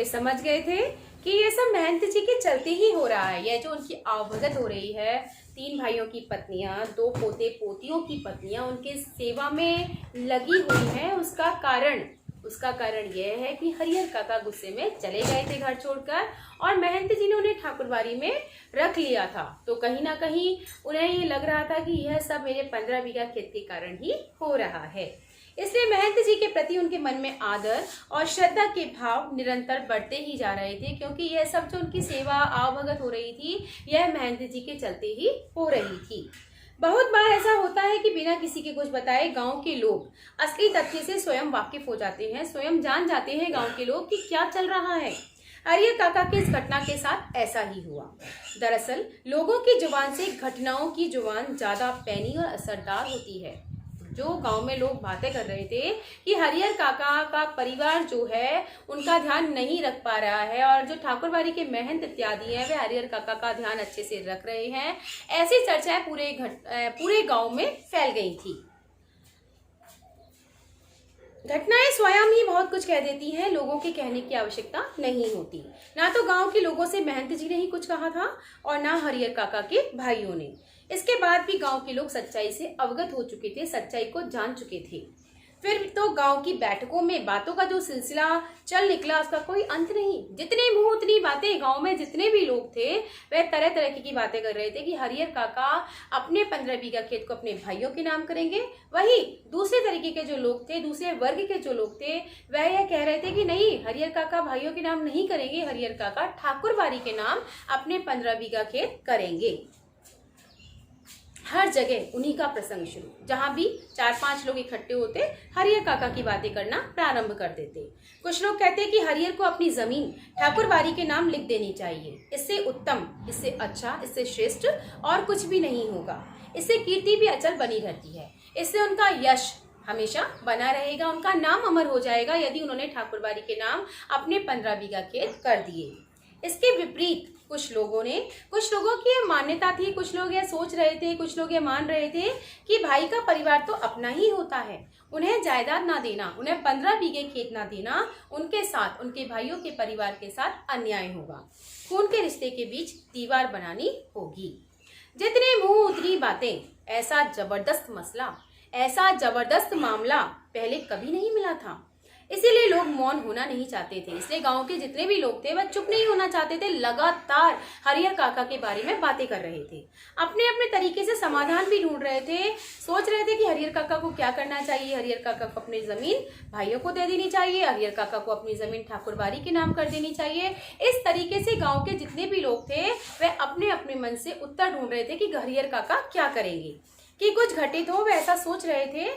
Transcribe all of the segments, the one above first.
वे समझ गए थे कि ये सब महंत जी के चलते ही हो रहा है। यह जो उनकी आवभगत हो रही है, 3 भाइयों की पत्नियां, 2 पोते पोतियों की पत्नियां उनके सेवा में लगी हुई हैं, उसका कारण यह है कि हरिहर काका गुस्से में चले गए थे घर छोड़कर, और महंत जी ने उन्हें ठाकुरबाड़ी में रख लिया था। तो कहीं ना कहीं उन्हें ये लग रहा था कि यह सब मेरे 15 बीघा खेत के कारण ही हो रहा है। इसलिए महंत जी के प्रति उनके मन में आदर और श्रद्धा के भाव निरंतर बढ़ते ही जा रहे थे, क्योंकि यह सब जो उनकी सेवा आवभगत हो रही थी, यह महंत जी के चलते ही हो रही थी। बहुत बार ऐसा होता है कि बिना किसी के कुछ बताए गांव के लोग असली तथ्य से स्वयं वाकिफ हो जाते हैं, स्वयं जान जाते हैं गांव के लोग कि क्या चल रहा है। हरिहर काका की इस घटना के साथ ऐसा ही हुआ। दरअसल लोगों की जुबान से घटनाओं की जुबान ज्यादा पैनी और असरदार होती है। जो गांव में लोग बातें कर रहे थे कि हरिहर काका का परिवार जो है उनका ध्यान नहीं रख पा रहा है, और जो ठाकुरबाड़ी के महंत इत्यादि हैं वे हरिहर काका का ध्यान अच्छे से रख रहे हैं, ऐसी चर्चाएं पूरे गांव में फैल गई थी। घटनाएं स्वयं ही बहुत कुछ कह देती हैं, लोगों के कहने की आवश्यकता नहीं होती। ना तो गांव के लोगों से महंत जी ने ही कुछ कहा था और ना हरिहर काका के भाइयों ने। इसके बाद भी गांव के लोग सच्चाई से अवगत हो चुके थे, सच्चाई को जान चुके थे। फिर तो गांव की बैठकों में बातों का जो सिलसिला चल निकला उसका कोई अंत नहीं। जितने मुंह उतनी बातें। गांव में जितने भी लोग थे वह तरह तरह की बातें कर रहे थे कि हरिहर काका अपने 15 बीघा खेत को अपने भाइयों के नाम करेंगे। वही दूसरे तरीके के जो लोग थे, दूसरे वर्ग के जो लोग थे, वह यह कह रहे थे कि नहीं, हरिहर काका भाइयों के नाम नहीं करेंगे, हरिहर काका ठाकुरबाड़ी के नाम अपने 15 बीघा खेत करेंगे। हर जगह उन्हीं का प्रसंग शुरू। जहां भी 4-5 लोग इकट्ठे होते, हरिहर काका की बातें करना प्रारंभ कर देते। कुछ लोग कहते कि हरिहर को अपनी जमीन ठाकुरबाड़ी के नाम लिख देनी चाहिए। इससे उत्तम, इससे अच्छा, इससे श्रेष्ठ और कुछ भी नहीं होगा। इससे कीर्ति भी अचल बनी रहती है। इससे उनका यश हमेशा बना रहेगा, उनका नाम अमर हो जाएगा यदि उन्होंने ठाकुरबाड़ी के नाम अपने 15 बीघा खेत कर दिए। इसके विपरीत कुछ लोगों की यह मान्यता थी, कुछ लोग यह सोच रहे थे, कुछ लोग यह मान रहे थे कि भाई का परिवार तो अपना ही होता है, उन्हें जायदाद ना देना, उन्हें 15 बीघे खेत ना देना, उनके साथ, उनके भाइयों के परिवार के साथ अन्याय होगा। खून के रिश्ते के बीच दीवार बनानी होगी। जितने मुंह उतनी बातें। ऐसा जबरदस्त मसला, ऐसा जबरदस्त मामला पहले कभी नहीं मिला था। इसीलिए लोग मौन होना नहीं चाहते थे। इसलिए गांव के जितने भी लोग थे वह चुप नहीं होना चाहते थे, लगातार हरिहर काका के बारे में बातें कर रहे थे। अपने अपने तरीके से समाधान भी ढूंढ रहे थे। सोच रहे थे कि हरिहर काका को क्या करना चाहिए। हरिहर काका को अपनी जमीन भाइयों को दे देनी चाहिए, हरिहर काका को अपनी जमीन ठाकुरबाड़ी के नाम कर देनी चाहिए। इस तरीके से गाँव के जितने भी लोग थे वह अपने अपने मन से उत्तर ढूंढ रहे थे कि हरिहर काका क्या करेंगे, कि कुछ घटित हो, वह ऐसा सोच रहे थे।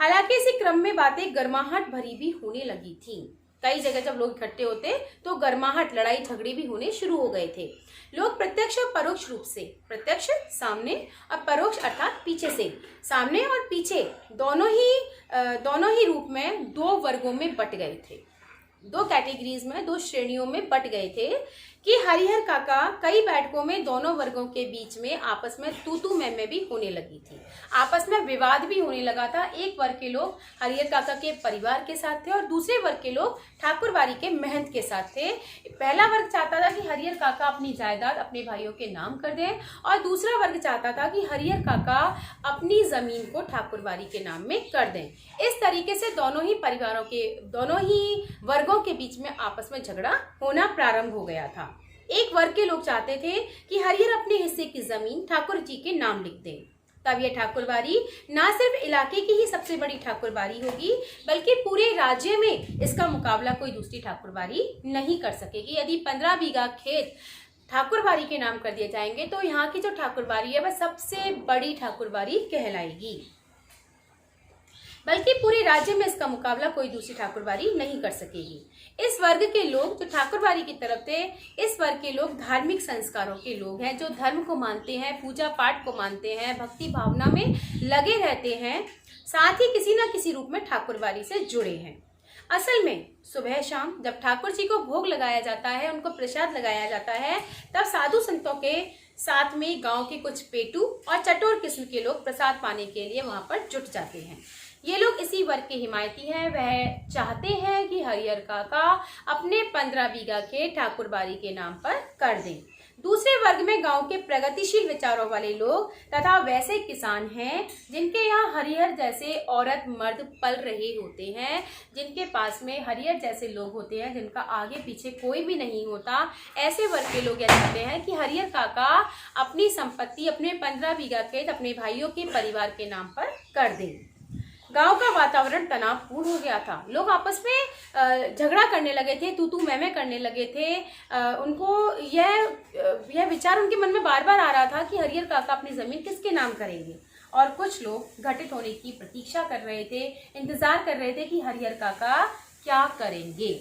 हालांकि इसी क्रम में बातें गर्माहट भरी भी होने लगी थी। कई जगह जब लोग इकट्ठे होते तो गर्माहट, लड़ाई झगड़े भी होने शुरू हो गए थे। लोग प्रत्यक्ष और परोक्ष रूप से, प्रत्यक्ष सामने और परोक्ष अर्थात पीछे से, सामने और पीछे दोनों ही रूप में 2 वर्गों में बट गए थे, 2 कैटेगरीज में, 2 श्रेणियों में बट गए थे कि हरिहर काका कई बैठकों में दोनों वर्गों के बीच में आपस में तू मैं भी होने लगी थी, आपस में विवाद भी होने लगा था। एक वर्ग के लोग हरिहर काका के परिवार के साथ थे और दूसरे वर्ग के लोग ठाकुरबाड़ी के महंत के साथ थे। पहला वर्ग चाहता था कि हरिहर काका अपनी जायदाद अपने भाइयों के नाम कर दें, और दूसरा वर्ग चाहता था कि हरिहर काका अपनी जमीन को ठाकुरबाड़ी के नाम में कर दें। इस तरीके से दोनों ही वर्गों के बीच में आपस में झगड़ा होना प्रारंभ हो गया था। एक वर्ग के लोग चाहते थे कि हरिहर अपने हिस्से की जमीन ठाकुर जी के नाम लिख दें। तब यह ठाकुरबाड़ी न सिर्फ इलाके की ही सबसे बड़ी ठाकुरबाड़ी होगी, बल्कि पूरे राज्य में इसका मुकाबला कोई दूसरी ठाकुरबाड़ी नहीं कर सकेगी। यदि 15 बीघा खेत ठाकुरबाड़ी के नाम कर दिए जाएंगे तो यहाँ की जो ठाकुरबाड़ी है वह सबसे बड़ी ठाकुरबाड़ी कहलाएगी, बल्कि पूरे राज्य में इसका मुकाबला कोई दूसरी ठाकुरबाड़ी नहीं कर सकेगी। इस वर्ग के लोग जो ठाकुरबाड़ी की तरफ थे, इस वर्ग के लोग धार्मिक संस्कारों के लोग हैं, जो धर्म को मानते हैं, पूजा पाठ को मानते हैं, भक्ति भावना में लगे रहते हैं, साथ ही किसी न किसी रूप में ठाकुरबाड़ी से जुड़े हैं। असल में सुबह शाम जब ठाकुर जी को भोग लगाया जाता है, उनको प्रसाद लगाया जाता है, तब साधु संतों के साथ में गांव के कुछ पेटू और चटोर किस्म के लोग प्रसाद पाने के लिए वहां पर जुट जाते हैं। ये लोग इसी वर्ग के हिमायती हैं। वह चाहते हैं कि हरिहर काका अपने 15 बीघा खेत ठाकुरबाड़ी के नाम पर कर दें। दूसरे वर्ग में गांव के प्रगतिशील विचारों वाले लोग तथा वैसे किसान हैं जिनके यहाँ हरिहर जैसे औरत मर्द पल रहे होते हैं, जिनके पास में हरिहर जैसे लोग होते हैं, जिनका आगे पीछे कोई भी नहीं होता। ऐसे वर्ग के लोग यह चाहते हैं कि हरिहर काका अपनी संपत्ति, अपने 15 बीघा खेत अपने भाइयों के परिवार के नाम पर कर दें। गांव का वातावरण तनावपूर्ण हो गया था। लोग आपस में झगड़ा करने लगे थे, तू मैं करने लगे थे। उनको यह विचार उनके मन में बार बार आ रहा था कि हरिहर काका अपनी जमीन किसके नाम करेंगे। और कुछ लोग घटित होने की प्रतीक्षा कर रहे थे, इंतजार कर रहे थे कि हरिहर काका क्या करेंगे।